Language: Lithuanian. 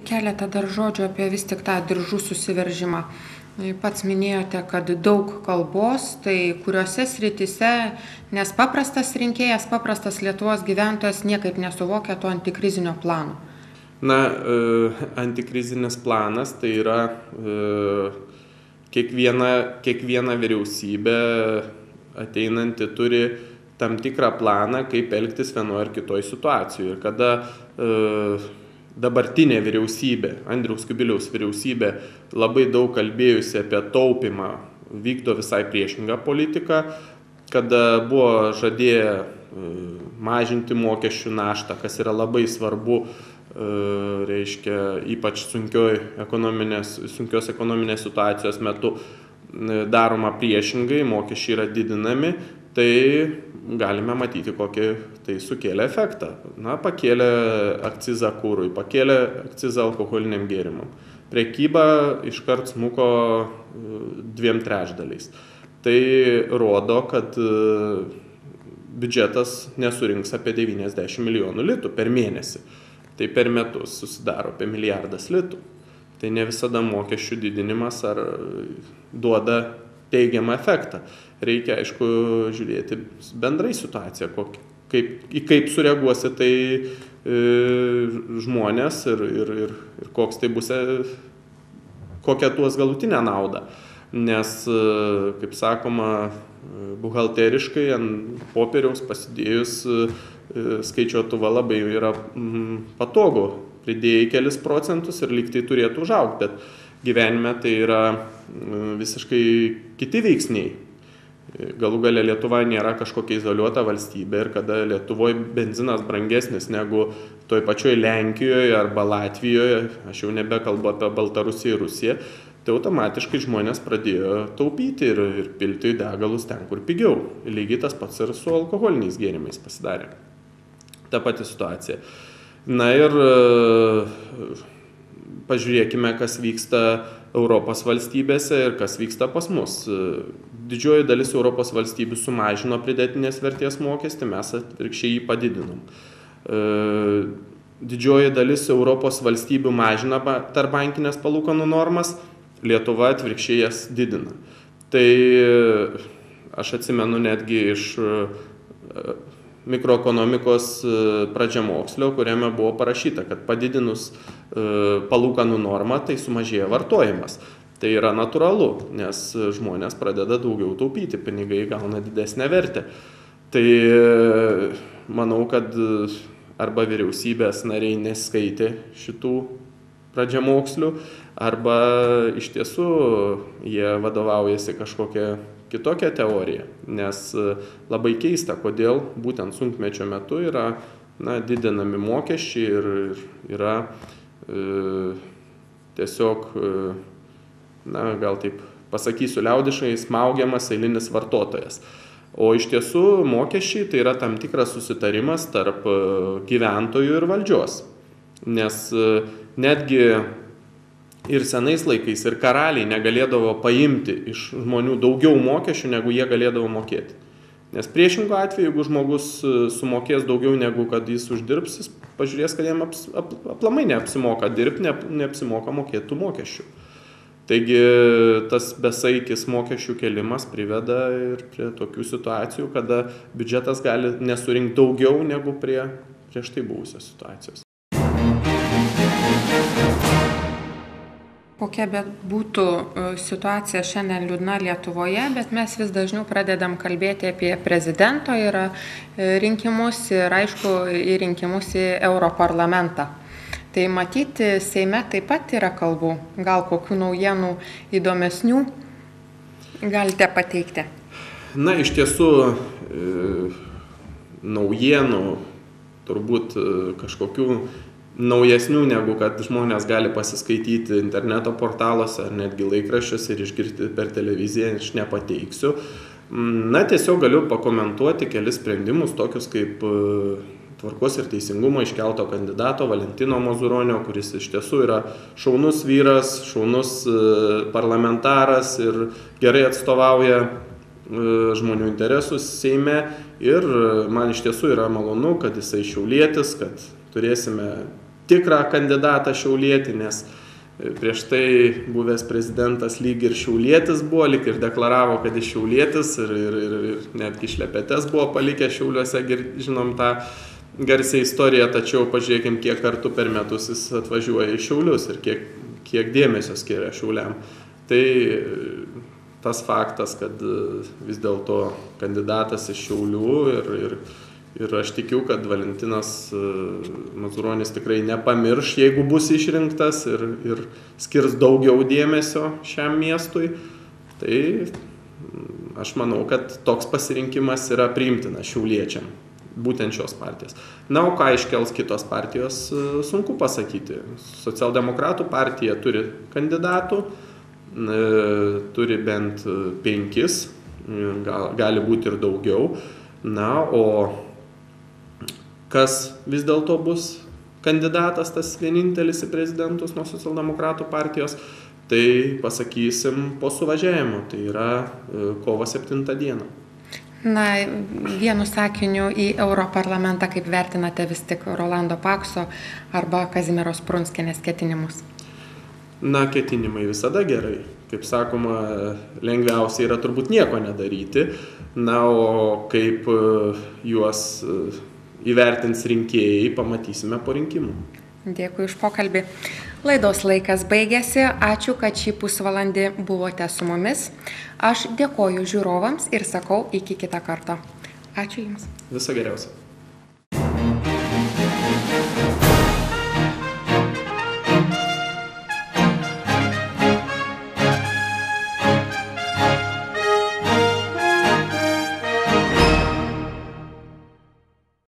Keletą dar žodžių apie vis tik tą diržų susiveržimą. Pats minėjote, kad daug kalbos, tai kuriuose srityse, nes paprastas rinkėjas, paprastas Lietuvos gyventojas niekaip nesuvokia to antikrizinio plano. Na, antikrizinis planas tai yra kiekviena vyriausybė ateinanti turi tam tikrą planą, kaip elgtis vienoje ar kitoje situacijoje. Ir kada dabartinė vyriausybė, Andriaus Kubiliaus vyriausybė, labai daug kalbėjusi apie taupymą, vykdo visai priešingą politiką, kada buvo žadėję mažinti mokesčių naštą, kas yra labai svarbu, reiškia, ypač sunkios ekonominės situacijos metu daroma priešingai, mokesčiai yra didinami, tai galime matyti, kokį tai sukėlė efektą. Na, pakėlė akcizą kurui, pakėlė akcizą alkoholiniam gėrimam. Prekyba iškart smuko 2/3. Tai rodo, kad biudžetas nesurinks apie 90 milijonų litų per mėnesį. Tai per metus susidaro apie 1 milijardas litų. Tai ne visada mokesčių didinimas ar duoda teigiamą efektą. Reikia, aišku, žiūrėti bendrai situaciją, kaip sureaguosi tai žmonės ir koks tai bus, kokią tuos galutinę naudą. Nes, kaip sakoma, buhalteriškai ant popieriaus pasidėjus skaičiuotuvą labai yra patogu. Pridėjai kelis procentus ir lyg tai turėtų užaugti, bet gyvenime tai yra visiškai kiti veiksniai. Galų gale Lietuva nėra kažkokia izoliuota valstybė ir kada Lietuvoje benzinas brangesnis negu toj pačioj Lenkijoje arba Latvijoje, aš jau nebekalbu apie Baltarusiją ir Rusiją, tai automatiškai žmonės pradėjo taupyti ir pilti degalus ten, kur pigiau. Lygiai tas pats ir su alkoholiniais gėrimais pasidarė. Ta pati situacija. Na ir pažiūrėkime, kas vyksta Europos valstybėse ir kas vyksta pas mus. Didžioji dalis Europos valstybių sumažino pridėtinės vertės mokestį, mes atvirkščiai jį padidinom. Didžioji dalis Europos valstybių mažina tarpbankinės palūkanų normas, Lietuva atvirkščiai jas didina. Tai aš atsimenu netgi iš mikroekonomikos pradžiamokslio, kuriame buvo parašyta, kad padidinus palūkanų normą, tai sumažėja vartojimas. Tai yra natūralu, nes žmonės pradeda daugiau taupyti, pinigai gauna didesnę vertę. Tai manau, kad arba vyriausybės nariai neskaitė šitų pradžiamokslių, arba iš tiesų jie vadovaujasi kažkokią kitokią teoriją, nes labai keista, kodėl būtent sunkmečio metu yra didinami mokesčiai ir yra tiesiog, gal taip pasakysiu liaudiškai, smaugiamas eilinis vartotojas. O iš tiesų mokesčiai tai yra tam tikras susitarimas tarp gyventojų ir valdžios, nes netgi ir senais laikais ir karaliai negalėdavo paimti iš žmonių daugiau mokesčių, negu jie galėdavo mokėti. Nes priešingų atveju, jeigu žmogus sumokės daugiau negu kad jis uždirbs, jis pažiūrės, kad jam aplamai neapsimoka dirbti, neapsimoka mokėti tų mokesčių. Taigi tas besaikis mokesčių kėlimas priveda ir prie tokių situacijų, kada biudžetas gali nesurinkti daugiau negu prieš tai buvusios situacijos. Kokia bet būtų situacija šiandien liūdna Lietuvoje, bet mes vis dažniau pradedam kalbėti apie prezidento rinkimus ir aišku į rinkimus į Europarlamentą. Tai matyti Seime taip pat yra kalbų, gal kokių naujienų įdomesnių galite pateikti? Na, iš tiesų naujienų turbūt kažkokių naujesnių, negu kad žmonės gali pasiskaityti interneto portaluose ar netgi laikraščiuose ir išgirsti per televiziją, aš nepateiksiu. Na, tiesiog galiu pakomentuoti kelis sprendimus, tokius kaip Tvarkos ir teisingumo iškelto kandidato Valentino Mazuronio, kuris iš tiesų yra šaunus vyras, šaunus parlamentaras ir gerai atstovauja žmonių interesus Seime. Ir man iš tiesų yra malonu, kad jisai šiaulietis, kad turėsime tikrą kandidatą šiaulietį, nes prieš tai buvęs prezidentas lyg ir šiaulietis buvo, lyg ir deklaravo, kad jis šiaulietis ir netgi šlepetes buvo palikę Šiauliuose, žinom tą garsią istoriją, tačiau pažiūrėkim, kiek kartų per metus jis atvažiuoja į Šiaulius ir kiek dėmesio skiria Šiauliam. Tai tas faktas, kad vis dėlto kandidatas iš Šiaulių ir aš tikiu, kad Valentinas Mazuronis tikrai nepamirš, jeigu bus išrinktas ir skirs daugiau dėmesio šiam miestui, tai aš manau, kad toks pasirinkimas yra priimtinas šiauliečiam, būtent šios partijos. Na, o ką iškels kitos partijos, sunku pasakyti. Socialdemokratų partija turi kandidatų, turi bent 5, gali būti ir daugiau. Na, o kas vis dėlto bus kandidatas, tas vienintelis į prezidentus nuo socialdemokratų partijos, tai pasakysim po suvažiavimo, tai yra kovo 7 dieną. Na, vienu sakiniu į Europarlamentą, kaip vertinate vis tik Rolando Pakso arba Kazimieros Prunskienės ketinimus? Na, ketinimai visada gerai. Kaip sakoma, lengviausia yra turbūt nieko nedaryti. Na, o kaip juos įvertins rinkėjai, pamatysime po rinkimų. Dėkui už pokalbį. Laidos laikas baigėsi. Ačiū, kad šį pusvalandį buvote su mumis. Aš dėkoju žiūrovams ir sakau iki kitą kartą. Ačiū Jums. Viso geriausio.